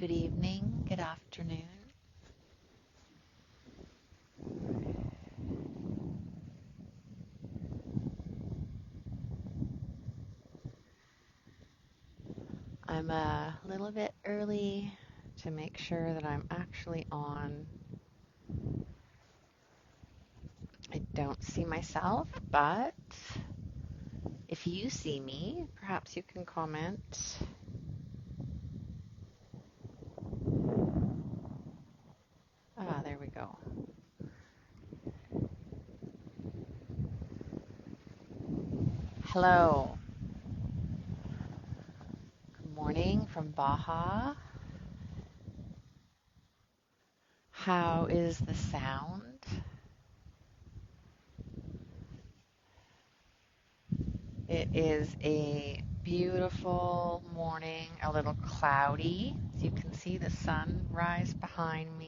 good evening, good afternoon. I'm a little bit early to make sure that I'm actually on. I don't see myself, but if you see me, perhaps you can comment. Ah, there we go. Hello. Good morning from Baja. How is the sound? It is a beautiful morning, a little cloudy. As you can see the sun rise behind me.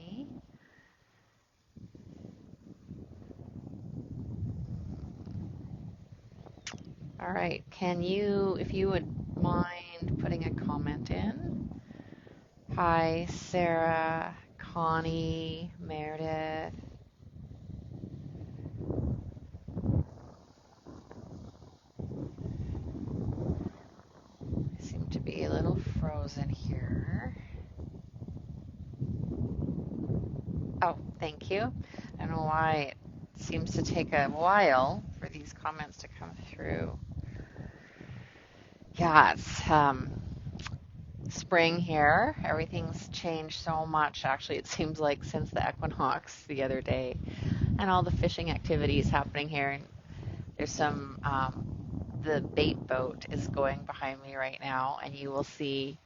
All right, can you, if you would mind putting a comment in? Hi, Sarah, Connie, Meredith. I seem to be a little frozen here. Oh, thank you. I don't know why it seems to take a while for these comments to come through. Yeah, it's spring here. Everything's changed so much, actually, it seems like since the equinox the other day, and all the fishing activities happening here. There's the bait boat is going behind me right now, and you will see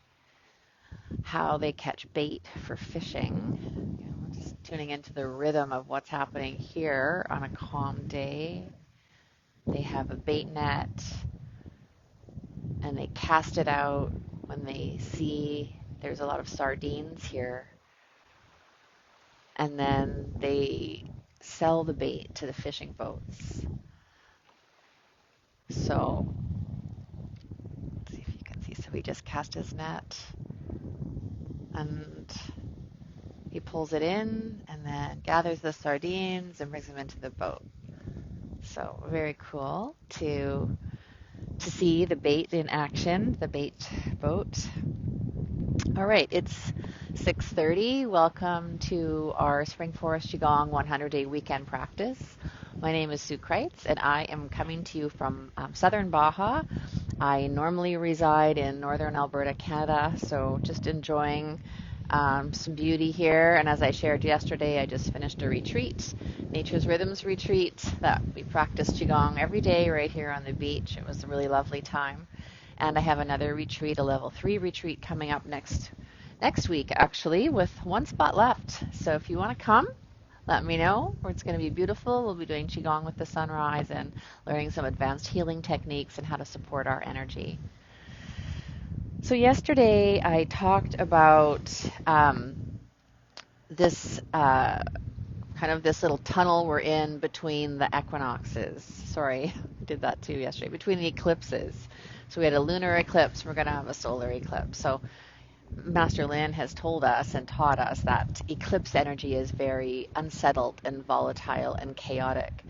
how they catch bait for fishing. We're just tuning into the rhythm of what's happening here on a calm day. They have a bait net, and they cast it out when they see there's a lot of sardines here. And then they sell the bait to the fishing boats. So, let's see if you can see. So he just cast his net, and he pulls it in and then gathers the sardines and brings them into the boat. So very cool to see the bait in action, the bait boat. All right, it's 6:30. Welcome to our Spring Forest Qigong 100-day weekend practice. My name is Sue Kreitz, and I am coming to you from Southern Baja. I normally reside in northern Alberta, Canada, so just enjoying some beauty here. And as I shared yesterday, I just finished a retreat, Nature's Rhythms retreat, that we practice Qigong every day right here on the beach. It was a really lovely time. And I have another retreat, a level 3 retreat coming up next week, actually, with one spot left. So if you want to come, let me know. It's going to be beautiful. We'll be doing Qigong with the sunrise and learning some advanced healing techniques and how to support our energy. So yesterday I talked about this kind of this little tunnel we're in between the equinoxes. Sorry, I did that too yesterday. Between the eclipses. So we had a lunar eclipse. We're going to have a solar eclipse. So Master Lin has told us and taught us that eclipse energy is very unsettled and volatile and chaotic.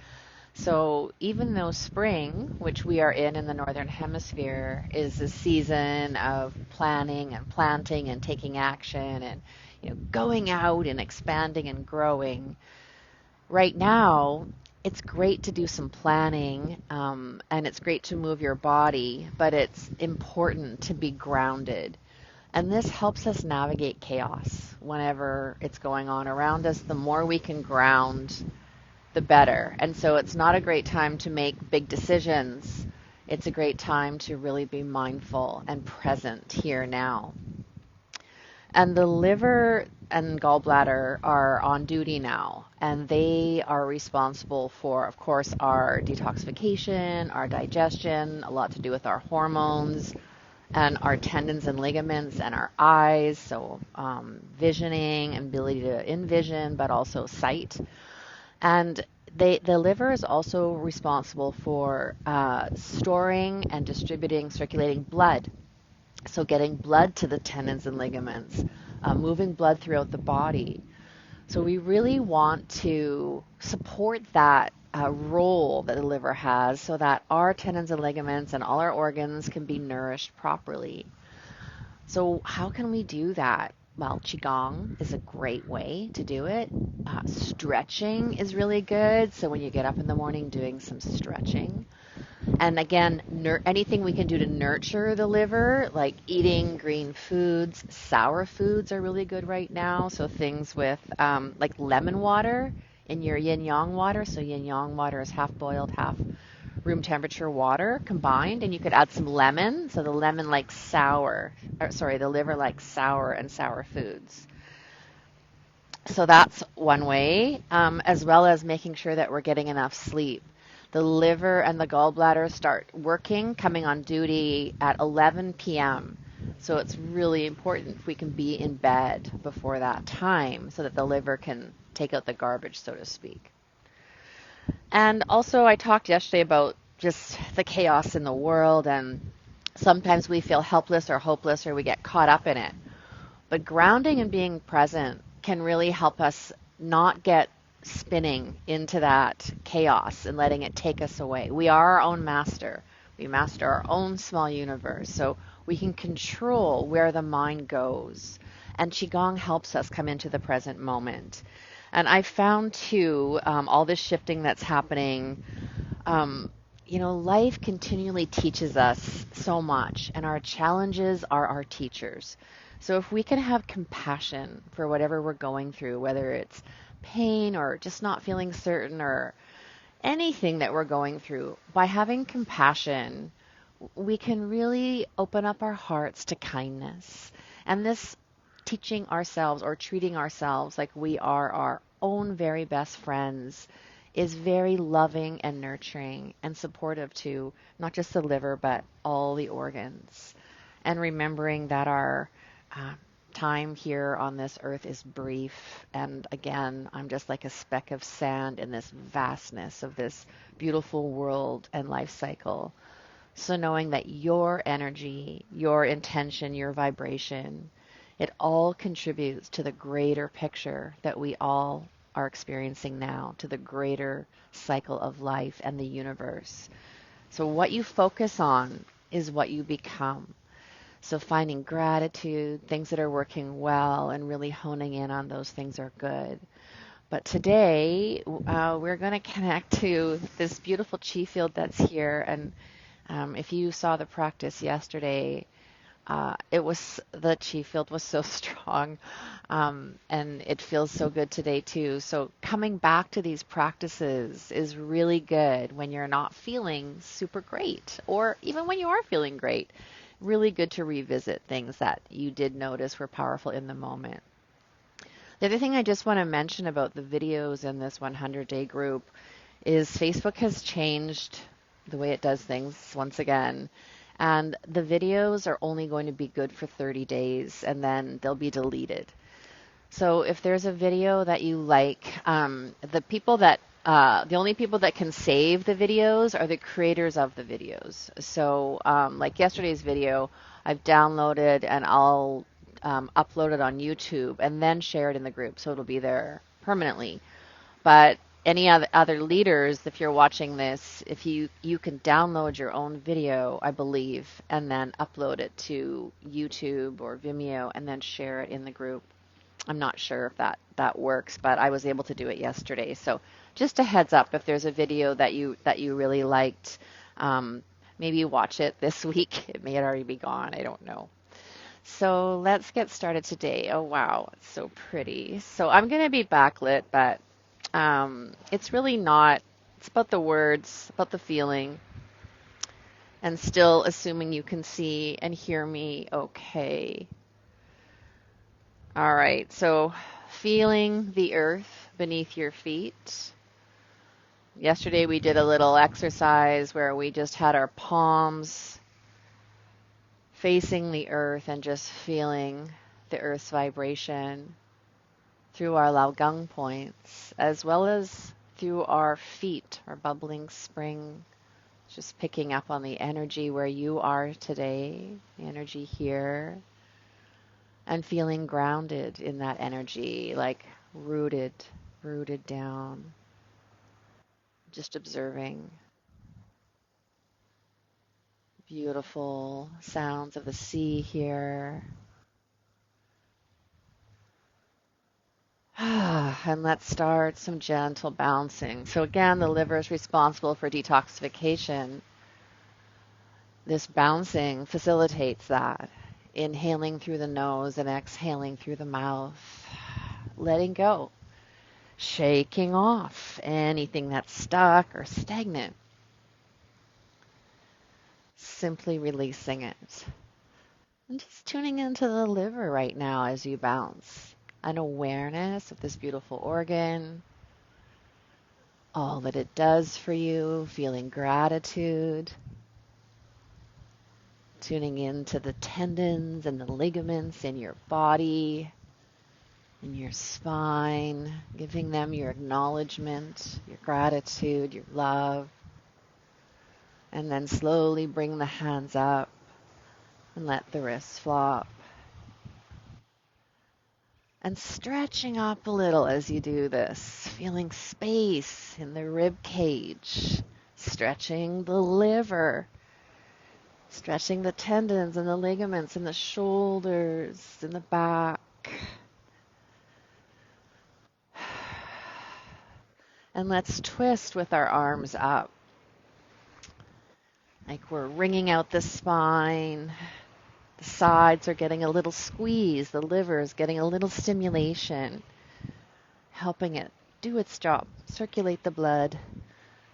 So even though spring, which we are in the Northern Hemisphere, is a season of planning and planting and taking action and going out and expanding and growing, right now it's great to do some planning, and it's great to move your body, but it's important to be grounded. And this helps us navigate chaos whenever it's going on around us. The more we can ground, the better. And so it's not a great time to make big decisions. It's a great time to really be mindful and present here now. And the liver and gallbladder are on duty now, and they are responsible for, of course, our detoxification, our digestion, a lot to do with our hormones, and our tendons and ligaments and our eyes, so visioning and ability to envision, but also sight. And the liver is also responsible for storing and distributing, circulating blood. So getting blood to the tendons and ligaments, moving blood throughout the body. So we really want to support that role that the liver has so that our tendons and ligaments and all our organs can be nourished properly. So how can we do that? Well, Qigong is a great way to do it. Stretching is really good. So when you get up in the morning, doing some stretching. And again, anything we can do to nurture the liver, like eating green foods, sour foods are really good right now. So things with like lemon water in your yin yang water. So yin yang water is half boiled, half room temperature water combined, and you could add some lemon. So the lemon likes sour, the liver likes sour and sour foods. So that's one way, as well as making sure that we're getting enough sleep. The liver and the gallbladder start working, coming on duty at 11 p.m. So it's really important if we can be in bed before that time so that the liver can take out the garbage, so to speak. And also I talked yesterday about just the chaos in the world, and sometimes we feel helpless or hopeless or we get caught up in it. But grounding and being present can really help us not get spinning into that chaos and letting it take us away. We are our own master. We master our own small universe. So we can control where the mind goes. And Qigong helps us come into the present moment. And I found too, all this shifting that's happening, life continually teaches us so much, and our challenges are our teachers. So if we can have compassion for whatever we're going through, whether it's pain or just not feeling certain or anything that we're going through, by having compassion, we can really open up our hearts to kindness. And this teaching ourselves or treating ourselves like we are our own very best friends is very loving and nurturing and supportive to not just the liver, but all the organs. And remembering that our time here on this earth is brief. And again, I'm just like a speck of sand in this vastness of this beautiful world and life cycle. So knowing that your energy, your intention, your vibration, it all contributes to the greater picture that we all are experiencing now, to the greater cycle of life and the universe. So what you focus on is what you become. So finding gratitude, things that are working well, and really honing in on those things are good. But today, we're going to connect to this beautiful chi field that's here. And if you saw the practice yesterday, the chi field was so strong, and it feels so good today too. So coming back to these practices is really good when you're not feeling super great, or even when you are feeling great. Really good to revisit things that you did notice were powerful in the moment. The other thing I just want to mention about the videos in this 100-day group is Facebook has changed the way it does things once again. And the videos are only going to be good for 30 days, and then they'll be deleted. So if there's a video that you like, the only people that can save the videos are the creators of the videos. So like yesterday's video, I've downloaded and I'll upload it on YouTube and then share it in the group, so it'll be there permanently. But any other leaders, if you're watching this, if you can download your own video, I believe, and then upload it to YouTube or Vimeo and then share it in the group. I'm not sure if that works, but I was able to do it yesterday. So just a heads up, if there's a video that you really liked, maybe watch it this week. It may already be gone. I don't know. So let's get started today. Oh, wow. It's so pretty. So I'm going to be backlit, but it's really not. It's about the words, about the feeling, and still assuming you can see and hear me okay. All right, so feeling the earth beneath your feet. Yesterday we did a little exercise where we just had our palms facing the earth and just feeling the earth's vibration through our Laogang points, as well as through our feet, our bubbling spring, just picking up on the energy where you are today, the energy here. and feeling grounded in that energy, like rooted down, just observing beautiful sounds of the sea here. And let's start some gentle bouncing. So again, the liver is responsible for detoxification. This bouncing facilitates that. Inhaling through the nose and exhaling through the mouth. Letting go. Shaking off anything that's stuck or stagnant. Simply releasing it. And just tuning into the liver right now as you bounce. An awareness of this beautiful organ, all that it does for you, feeling gratitude, tuning into the tendons and the ligaments in your body, in your spine, giving them your acknowledgement, your gratitude, your love, and then slowly bring the hands up and let the wrists flop. And stretching up a little as you do this, feeling space in the rib cage, stretching the liver, stretching the tendons and the ligaments in the shoulders, in the back. And let's twist with our arms up, like we're wringing out the spine. The sides are getting a little squeeze. The liver is getting a little stimulation, helping it do its job. Circulate the blood,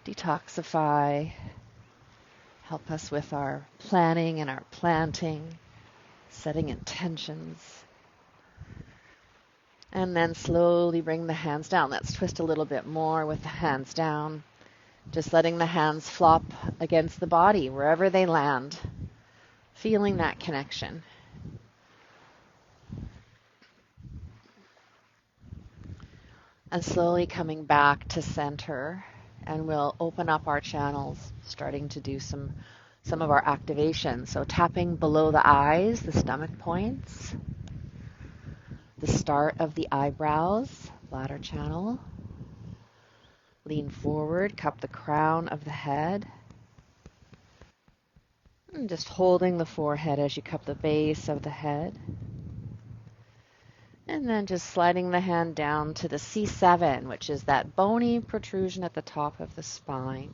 detoxify, help us with our planning and our planting, setting intentions. And then slowly bring the hands down. Let's twist a little bit more with the hands down. Just letting the hands flop against the body, wherever they land. Feeling that connection. And slowly coming back to center, and we'll open up our channels, starting to do some of our activation. So tapping below the eyes, the stomach points, the start of the eyebrows, bladder channel. Lean forward, cup the crown of the head. And just holding the forehead as you cup the base of the head. And then just sliding the hand down to the C7, which is that bony protrusion at the top of the spine.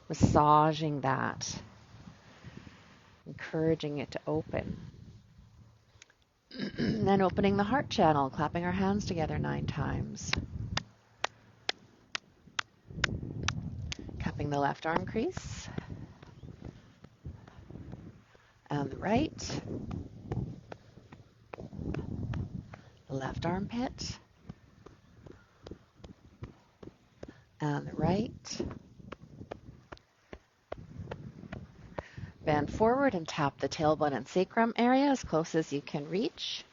Massaging that. Encouraging it to open. Then opening the heart channel, clapping our hands together 9 times. Cupping the left arm crease. And the right, the left armpit, and the right. Bend forward and tap the tailbone and sacrum area as close as you can reach.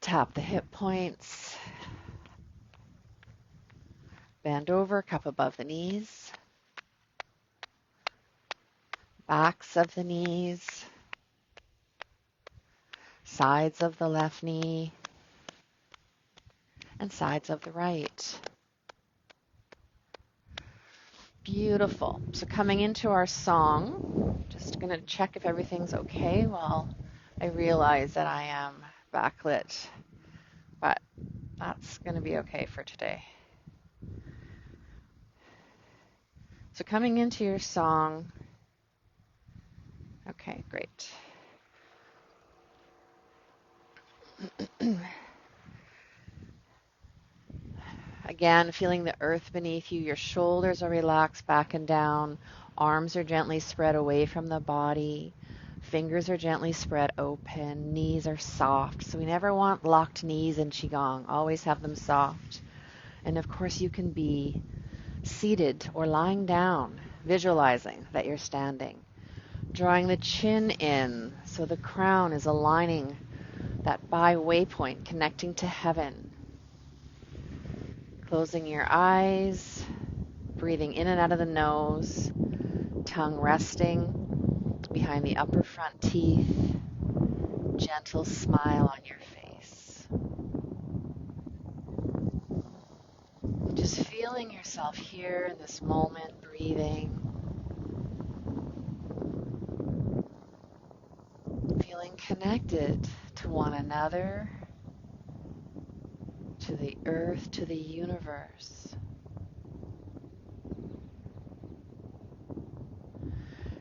Tap the hip points. Bend over, cup above the knees. Backs of the knees, sides of the left knee, and sides of the right. Beautiful. So coming into our song, just going to check if everything's okay while I realize that I am backlit, but that's going to be okay for today. So coming into your song. Okay, great. Again, feeling the earth beneath you. Your shoulders are relaxed back and down. Arms are gently spread away from the body. Fingers are gently spread open. Knees are soft. So we never want locked knees in Qigong. Always have them soft. And of course, you can be seated or lying down, visualizing that you're standing. Drawing the chin in so the crown is aligning that bi-waypoint, connecting to heaven. Closing your eyes, breathing in and out of the nose, tongue resting. behind the upper front teeth, gentle smile on your face. Just feeling yourself here in this moment, breathing, feeling connected to one another, to the earth, to the universe.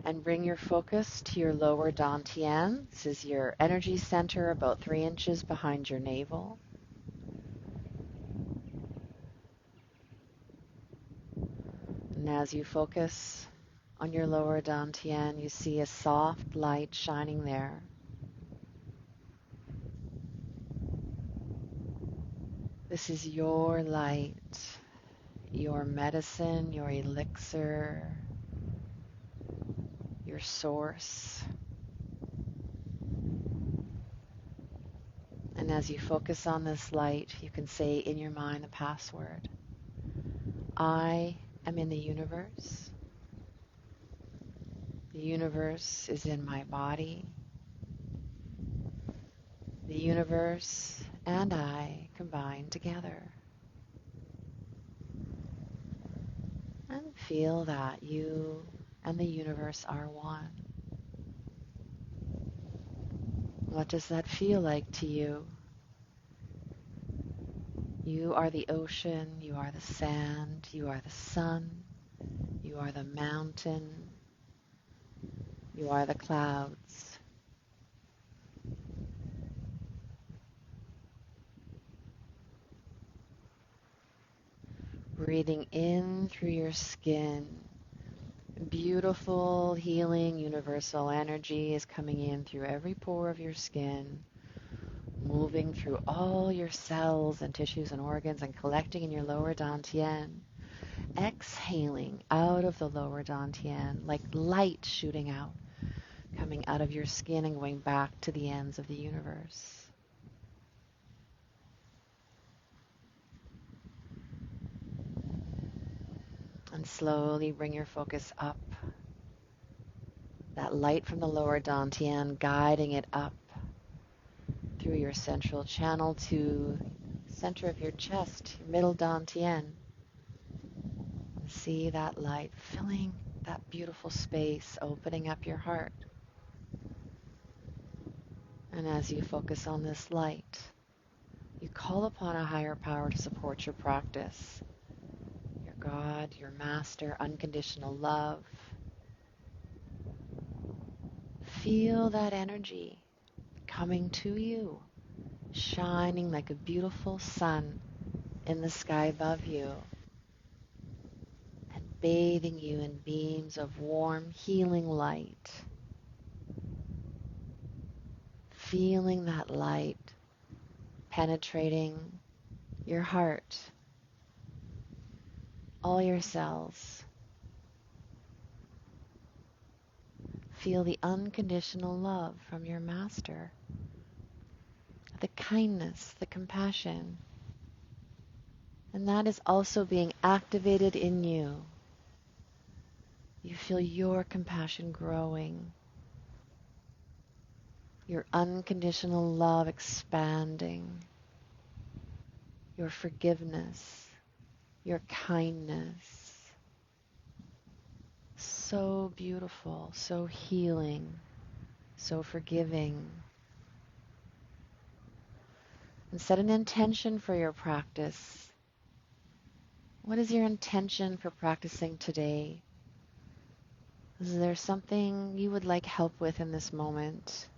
And bring your focus to your lower dantian. This is your energy center about 3 inches behind your navel. And as you focus on your lower dantian, you see a soft light shining there. This is your light, your medicine, your elixir, your source. And as you focus on this light, you can say in your mind the password. I am in the universe. The universe is in my body. The universe and I combine together. And feel that you and the universe are one. What does that feel like to you? You are the ocean, you are the sand, you are the sun, you are the mountain, you are the clouds. Breathing in through your skin. Beautiful, healing, universal energy is coming in through every pore of your skin, moving through all your cells and tissues and organs and collecting in your lower dantian. Exhaling out of the lower dantian like light shooting out, coming out of your skin and going back to the ends of the universe. And slowly bring your focus up. That light from the lower dantian guiding it up through your central channel to center of your chest, your middle dantian. See that light filling that beautiful space, opening up your heart. And as you focus on this light, you call upon a higher power to support your practice. Your God, your Master, unconditional love. Feel that energy coming to you, shining like a beautiful sun in the sky above you, and bathing you in beams of warm, healing light. Feeling that light penetrating your heart, all your cells. Feel the unconditional love from your Master, the kindness, the compassion. And that is also being activated in you. You feel your compassion growing, your unconditional love expanding, your forgiveness, your kindness. So beautiful, so healing, so forgiving. And set an intention for your practice. What is your intention for practicing today? Is there something you would like help with in this moment?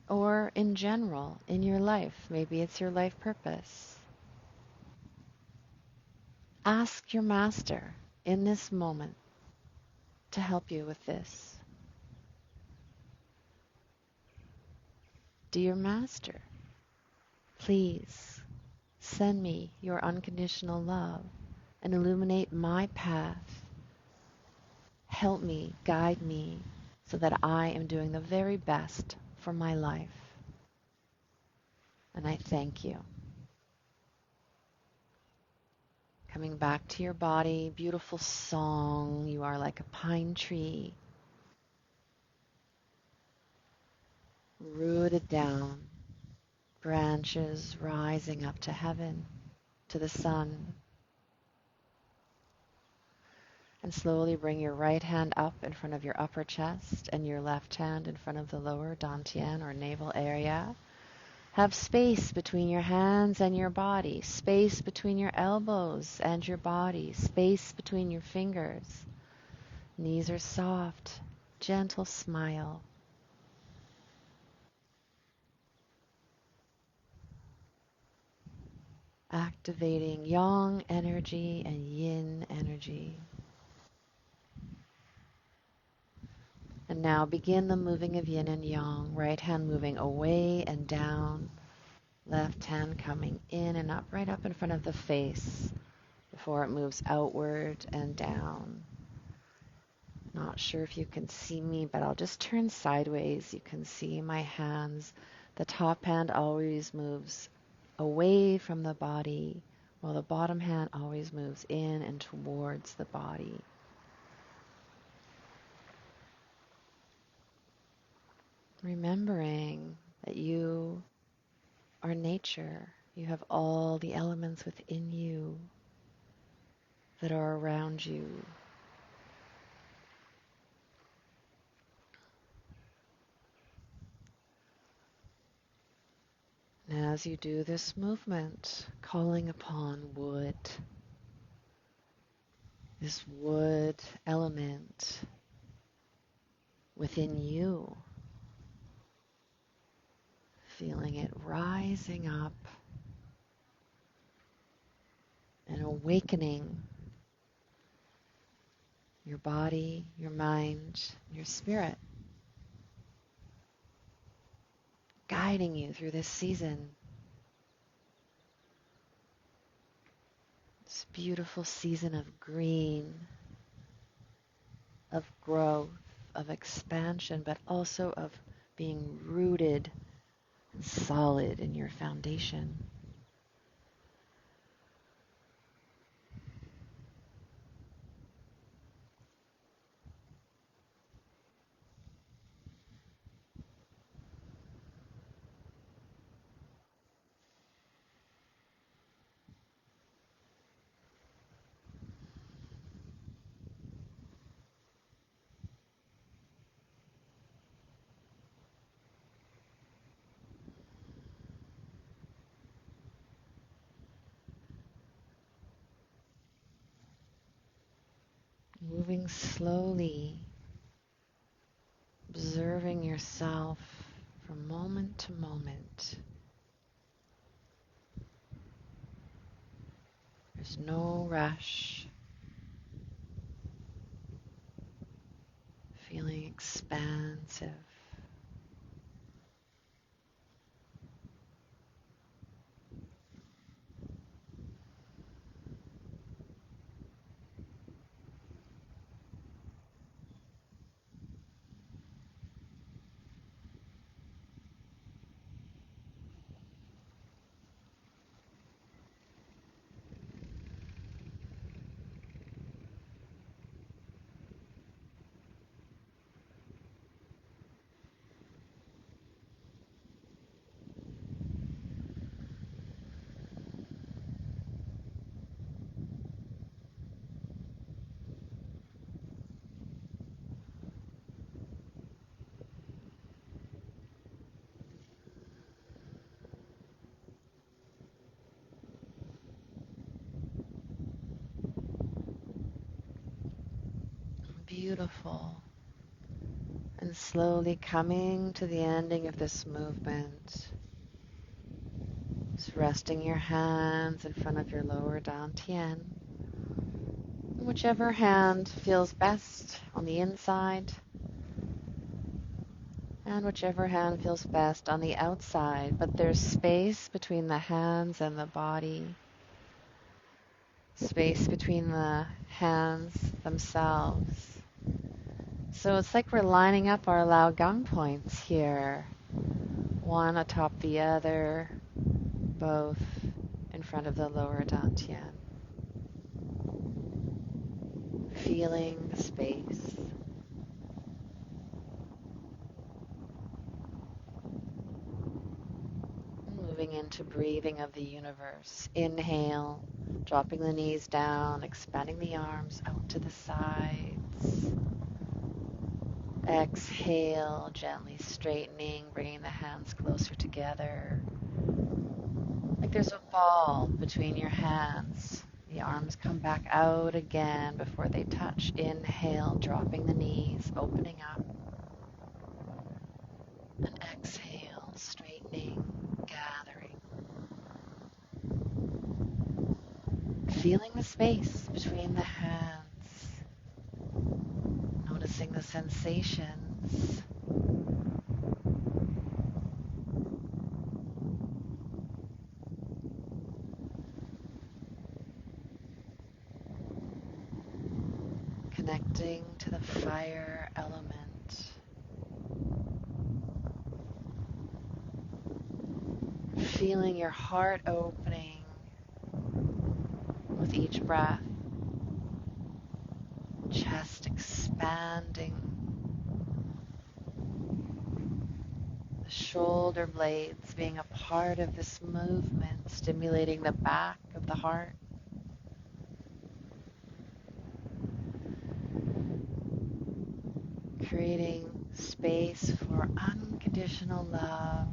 Or in general, in your life? Maybe it's your life purpose. Ask your Master in this moment to help you with this. Dear Master, please send me your unconditional love and illuminate my path. Help me, guide me, so that I am doing the very best for my life. And I thank you. Coming back to your body, beautiful song. You are like a pine tree. rooted down, branches rising up to heaven, to the sun. And slowly bring your right hand up in front of your upper chest and your left hand in front of the lower dantian or navel area. Have space between your hands and your body, space between your elbows and your body, space between your fingers. Knees are soft, gentle smile. Activating yang energy and yin energy. And now begin the moving of yin and yang, right hand moving away and down, left hand coming in and up, right up in front of the face before it moves outward and down. Not sure if you can see me, but I'll just turn sideways. You can see my hands. The top hand always moves away from the body, while the bottom hand always moves in and towards the body. Remembering that you are nature. You have all the elements within you that are around you. And as you do this movement, calling upon wood, this wood element within you, feeling it rising up and awakening your body, your mind, your spirit, guiding you through this season. This beautiful season of green, of growth, of expansion, but also of being rooted and solid in your foundation. Moving slowly, observing yourself from moment to moment. There's no rush. Feeling expansive. Beautiful. And slowly coming to the ending of this movement. Just resting your hands in front of your lower dantian. Whichever hand feels best on the inside, and whichever hand feels best on the outside. But there's space between the hands and the body. Space between the hands themselves. So it's like we're lining up our Lao Gang points here. One atop the other, both in front of the lower dantian. Feeling the space. dropping into breathing of the universe. Inhale, dropping the knees down, expanding the arms out to the sides. Exhale, gently straightening, bringing the hands closer together. Like there's a ball between your hands. The arms come back out again before they touch. Inhale, dropping the knees, opening up. And exhale, straightening, gathering. Feeling the space between the hands. Noticing the sensations. Connecting to the fire element. Feeling your heart opening with each breath. Chest expanding. The shoulder blades being a part of this movement, stimulating the back of the heart. Creating space for unconditional love,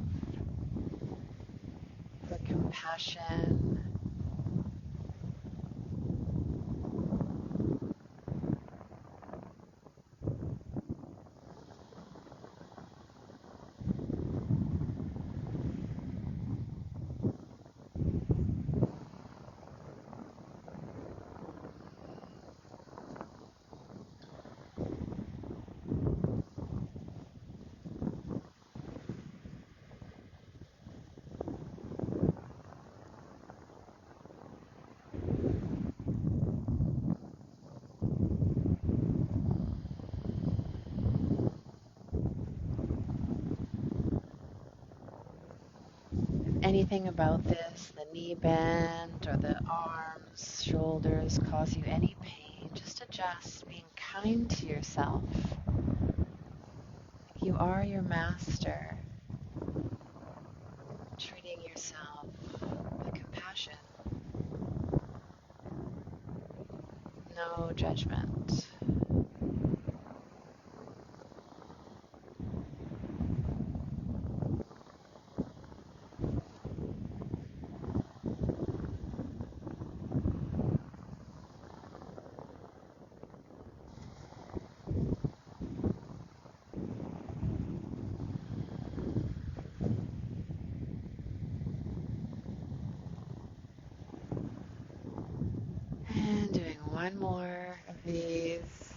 for compassion. Anything about this, the knee bend or the arms, shoulders, cause you any pain, just adjust, being kind to yourself. You are your master. Treating yourself with compassion. No judgment. And doing one more of these.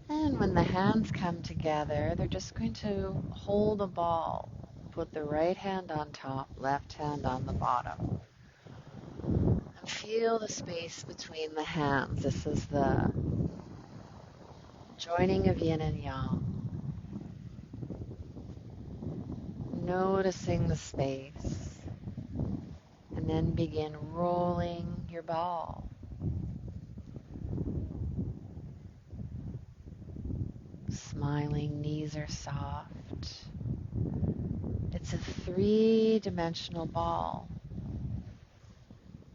And when the hands come together, they're just going to hold a ball. Put the right hand on top, left hand on the bottom. And feel the space between the hands. This is the joining of yin and yang. Noticing the space. And then begin rolling your ball. Smiling, knees are soft. It's a three-dimensional ball.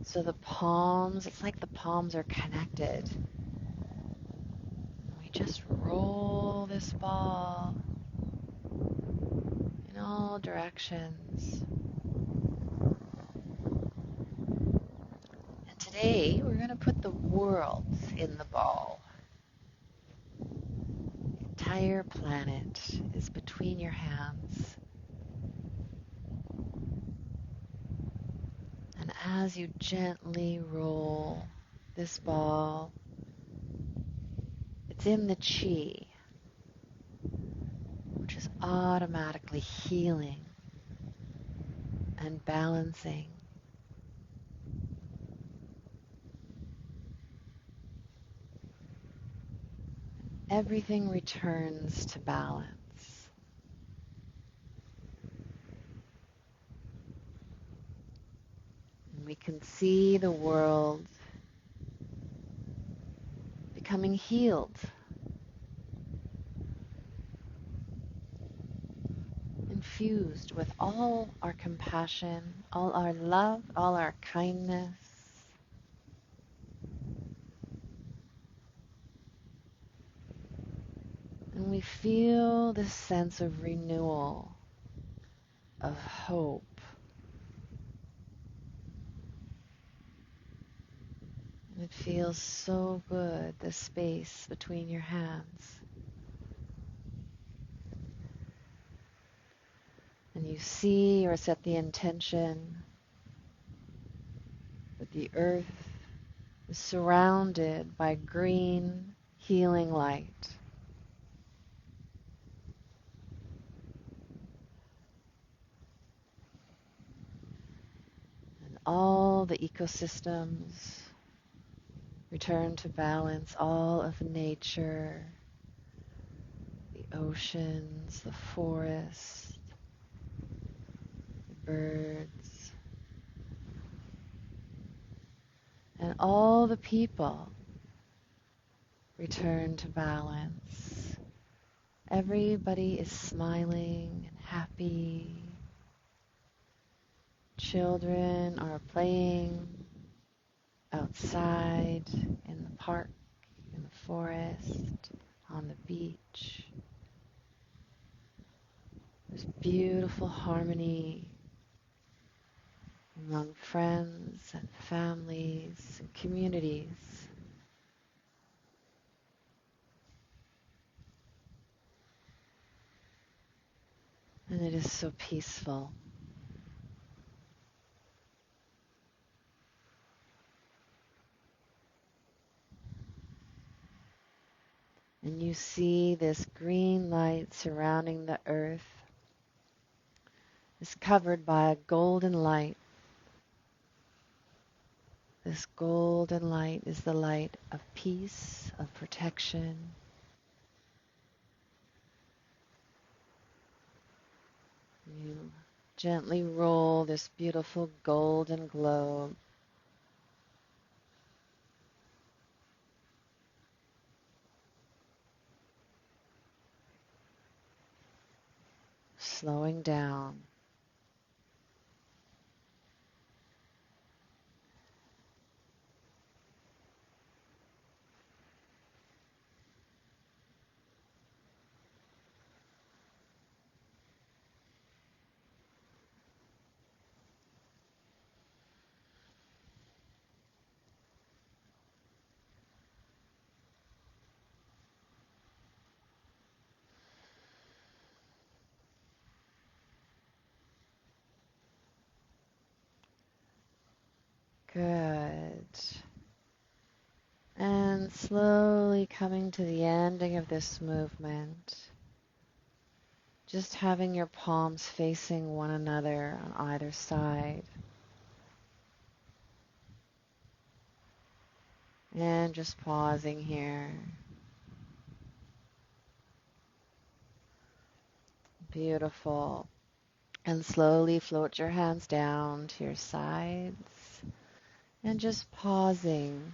So the palms, it's like the palms are connected. We just roll this ball in all directions. And today we're going to put the world in the ball. The entire planet is between your hands. And as you gently roll this ball, it's in the chi, which is automatically healing and balancing. Everything returns to balance. And we can see the world becoming healed. infused with all our compassion, all our love, all our kindness. And we feel this sense of renewal, of hope. It feels so good, the space between your hands. And you see or set the intention that the earth is surrounded by green, healing light. And all the ecosystems return to balance, all of nature, the oceans, the forest, the birds, and all the people return to balance. Everybody is smiling and happy. Children are playing outside, in the park, in the forest, on the beach. There's beautiful harmony among friends and families and communities. And it is so peaceful. And you see this green light surrounding the earth is covered by a golden light. This golden light is the light of peace, of protection. You gently roll this beautiful golden globe. Slowing down. Good. And slowly coming to the ending of this movement, just having your palms facing one another on either side. And just pausing here. Beautiful. And slowly float your hands down to your sides. And just pausing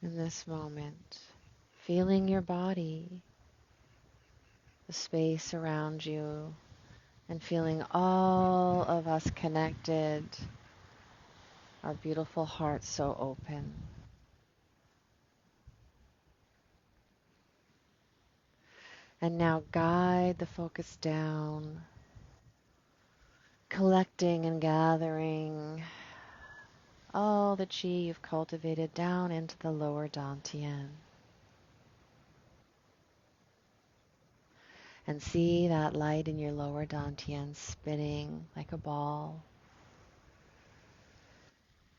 in this moment. Feeling your body, the space around you, and feeling all of us connected, our beautiful hearts so open. And now guide the focus down, collecting and gathering all the chi you've cultivated down into the lower dantian. And see that light in your lower dantian spinning like a ball,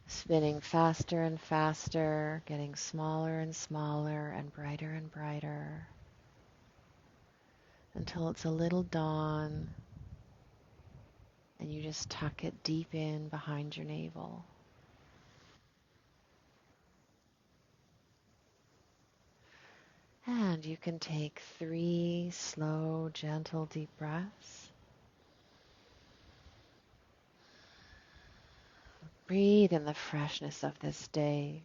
spinning faster and faster, getting smaller and smaller and brighter until it's a little dawn and you just tuck it deep in behind your navel. And you can take 3 slow, gentle, deep breaths. Breathe in the freshness of this day.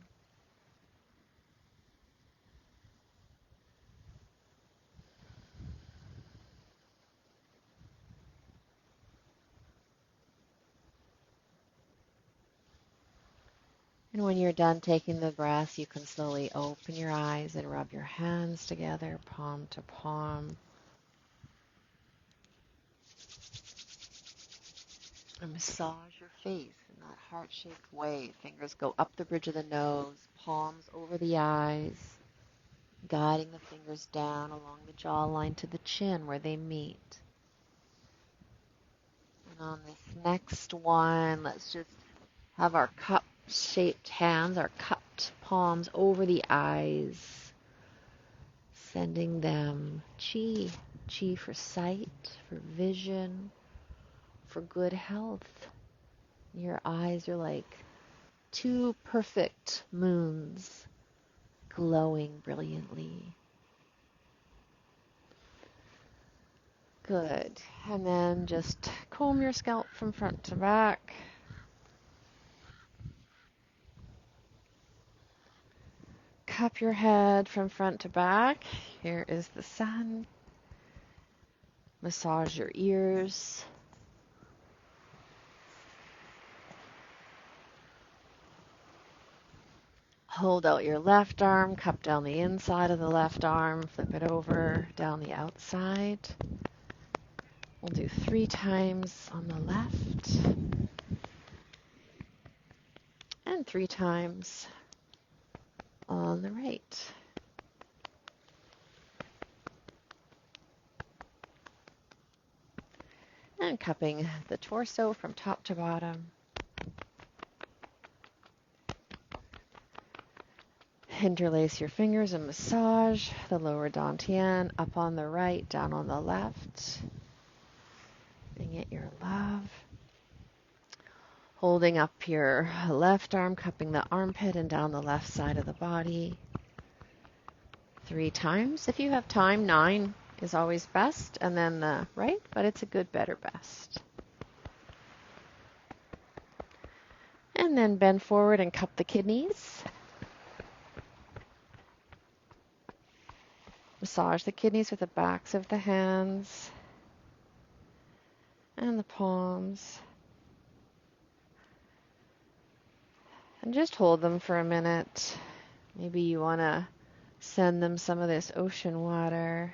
And when you're done taking the breath, you can slowly open your eyes and rub your hands together, palm to palm. And massage your face in that heart-shaped way. Fingers go up the bridge of the nose, palms over the eyes, guiding the fingers down along the jawline to the chin where they meet. And on this next one, let's just have our cup-shaped hands, our cupped palms over the eyes, sending them chi. Chi for sight, for vision, for good health. Your eyes are like two perfect moons glowing brilliantly. Good. And then just comb your scalp from front to back. Cup your head from front to back. Here is the sun. Massage your ears. Hold out your left arm, cup down the inside of the left arm, flip it over down the outside. We'll do 3 times on the left and 3 times on the right. And cupping the torso from top to bottom. Interlace your fingers and massage the lower dantian up on the right, down on the left. Bring it your love. Holding up your left arm, cupping the armpit and down the left side of the body. 3 times. If you have time, 9 is always best, and then the right, but it's a good, better, best. And then bend forward and cup the kidneys. Massage the kidneys with the backs of the hands and the palms. And just hold them for a minute. Maybe you want to send them some of this ocean water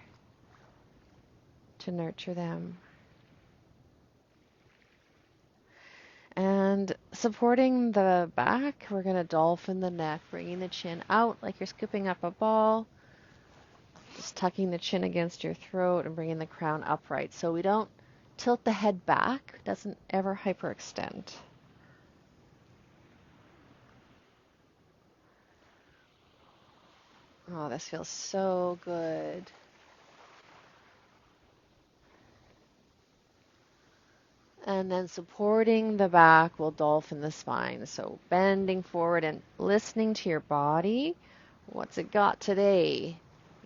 to nurture them. And supporting the back, we're going to dolphin the neck, bringing the chin out like you're scooping up a ball. Just tucking the chin against your throat and bringing the crown upright. So we don't tilt the head back, doesn't ever hyperextend. Oh, this feels so good. And then supporting the back, we'll dolphin the spine. So bending forward and listening to your body. What's it got today?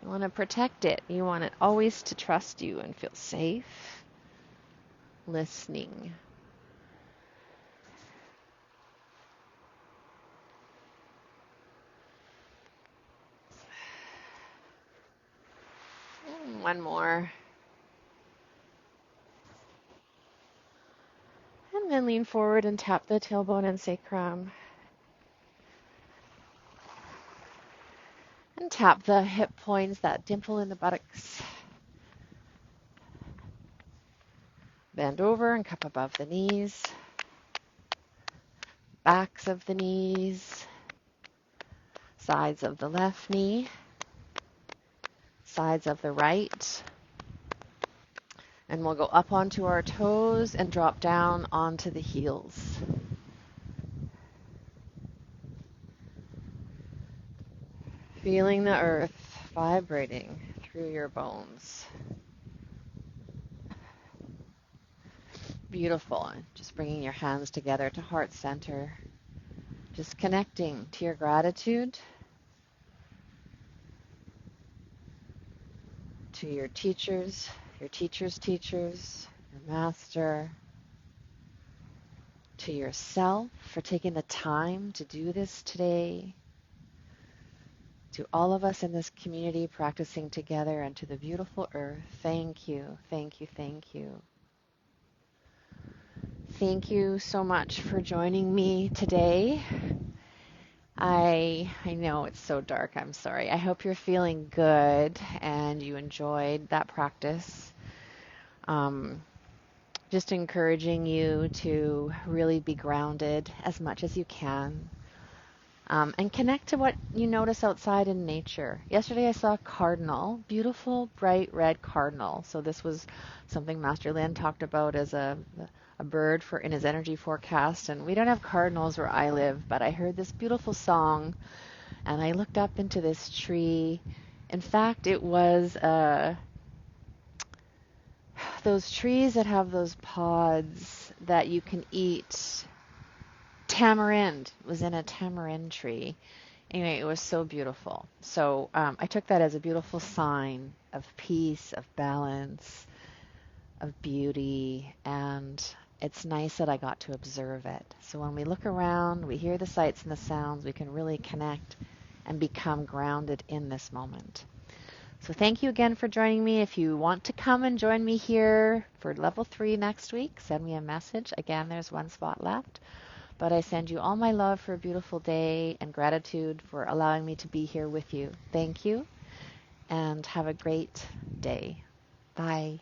You want to protect it. You want it always to trust you and feel safe. Listening. And one more. And then lean forward and tap the tailbone and sacrum. And tap the hip points, that dimple in the buttocks. Bend over and cup above the knees. Backs of the knees. Sides of the left knee. Sides of the right. And we'll go up onto our toes and drop down onto the heels. Feeling the earth vibrating through your bones. Beautiful. Just bringing your hands together to heart center. Just connecting to your gratitude, to your teachers, your teacher's teachers, your master, to yourself for taking the time to do this today, to all of us in this community practicing together, and to the beautiful earth. Thank you, thank you, thank you. Thank you so much for joining me today. I know it's so dark. I'm sorry. I hope you're feeling good and you enjoyed that practice. Um, just encouraging you to really be grounded as much as you can. And connect to what you notice outside in nature. Yesterday I saw a cardinal, beautiful, bright red cardinal. So this was something Master Lin talked about as a bird for in his energy forecast. And we don't have cardinals where I live, but I heard this beautiful song, and I looked up into this tree. In fact, it was those trees that have those pods that you can eat. Tamarind was in a tamarind tree. Anyway, it was so beautiful. So I took that as a beautiful sign of peace, of balance, of beauty, and it's nice that I got to observe it. So when we look around, we hear the sights and the sounds, we can really connect and become grounded in this moment. So thank you again for joining me. If you want to come and join me here for level 3 next week, send me a message. Again, there's one spot left. But I send you all my love for a beautiful day and gratitude for allowing me to be here with you. Thank you, and have a great day. Bye.